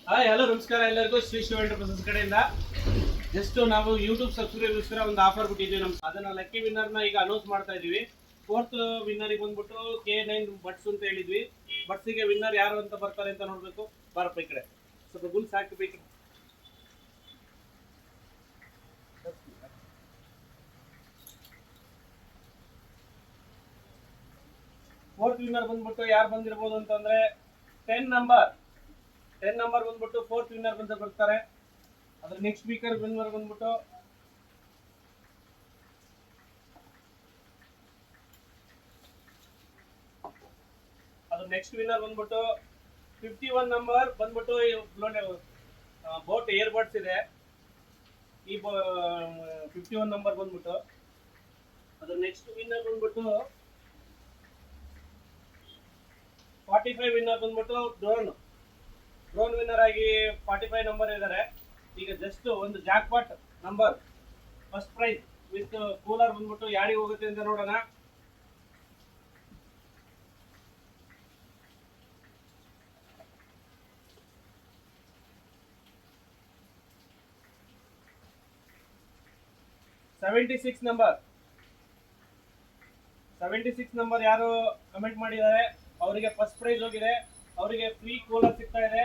Hi hello ನಮಸ್ಕಾರ ಎಲ್ಲರಿಗೂ Shri Shiva enterprises ಕಡೆಯಿಂದ ಜಸ್ಟ್ ನಾವು ಯೂಟ್ಯೂಬ್ ಸಬ್ಸ್ಕ್ರೈಬರ್ಸ್ಕರ ಒಂದು ಆಫರ್ ಬಿಟ್ಟಿದ್ವಿ ಅದನ್ನ ಲಕ್ಕಿ ವಿನ್ನರ್ನ ಈಗ ಅನೌನ್ಸ್ ಮಾಡ್ತಾ ಇದೀವಿ. ಫೋರ್ತ್ ವಿನ್ನರಿಗೆ ಬಂದ್ಬಿಟ್ಟು K9 ಬಟ್ಸ್ ಅಂತ ಹೇಳಿದ್ವಿ. ಬಟ್ಸಿಗೆ ವಿನ್ನರ್ ಯಾರು ಅಂತ ಬರ್ತಾರೆ ಅಂತ ನೋಡ್ಬೇಕು. ಬಾರಪ್ಪ ಈ ಕಡೆ ಸ್ವಲ್ಪ ಗುಲ್ಸ್ ಹಾಕಬೇಕು. ಫೋರ್ತ್ ವಿನ್ನರ್ ಬಂದ್ಬಿಟ್ಟು ಯಾರು ಬಂದಿರಬಹುದು ಅಂತಂದ್ರೆ 10 ನಂಬರ್ ಬಂದ್ಬಿಟ್ಟು ಫೋರ್ತ್ ವಿನ್ನರ್ ಬಂದ ಬರ್ತಾರೆ. ಅದ್ರ ನೆಕ್ಸ್ಟ್ ಸ್ಪೀಕರ್ ವಿನ್ನರ್ ಬಂದ್ಬಿಟ್ಟು ನೆಕ್ಸ್ಟ್ ವಿನ್ನರ್ ಬಂದ್ಬಿಟ್ಟು 51 ನಂಬರ್ ಬಂದ್ಬಿಟ್ಟು ಬೋಟ್ ಏರ್ಬಡ್ಸ್ ಇದೆ. ಈ 51 ನಂಬರ್ ಬಂದ್ಬಿಟ್ಟು ಅದ್ರ ನೆಕ್ಸ್ಟ್ ವಿನ್ನರ್ ಬಂದ್ಬಿಟ್ಟು 45 ವಿನ್ನರ್ ಬಂದ್ಬಿಟ್ಟು ಡ್ರೋನ್ ವಿನ್ನರ್ ಆಗಿ 45 ನಂಬರ್ ಇದ್ದಾರೆ. ಈಗ ಜಸ್ಟ್ ಒಂದು jackpot number first prize with cooler ಬಂದ್ಬಿಟ್ಟು ಯಾರಿಗೆ ಹೋಗುತ್ತೆ ಅಂತ ನೋಡೋಣ. ಸೆವೆಂಟಿ ಸಿಕ್ಸ್ ನಂಬರ್ ಯಾರು ಕಮೆಂಟ್ ಮಾಡಿದ್ದಾರೆ ಅವರಿಗೆ ಫಸ್ಟ್ ಪ್ರೈಸ್ ಹೋಗಿದೆ. ಅವರಿಗೆ ಫ್ರೀ ಕೂಲರ್ ಸಿಗ್ತಾ ಇದೆ.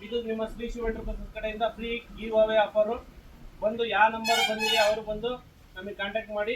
ಇದು ನಿಮ್ಮ ಶ್ರೀ ಶಿವ ಎಂಟರ್ಪ್ರೈಸಸ್ ಕಡೆಯಿಂದ ಫ್ರೀ ಗಿವ್ ಅವೇ ಆಫರ್. ಬಂದು ಯಾವ ನಂಬರ್ ಬಂದಿದೆ ಅವರು ಬಂದು ನಮಗೆ ಕಾಂಟ್ಯಾಕ್ಟ್ ಮಾಡಿ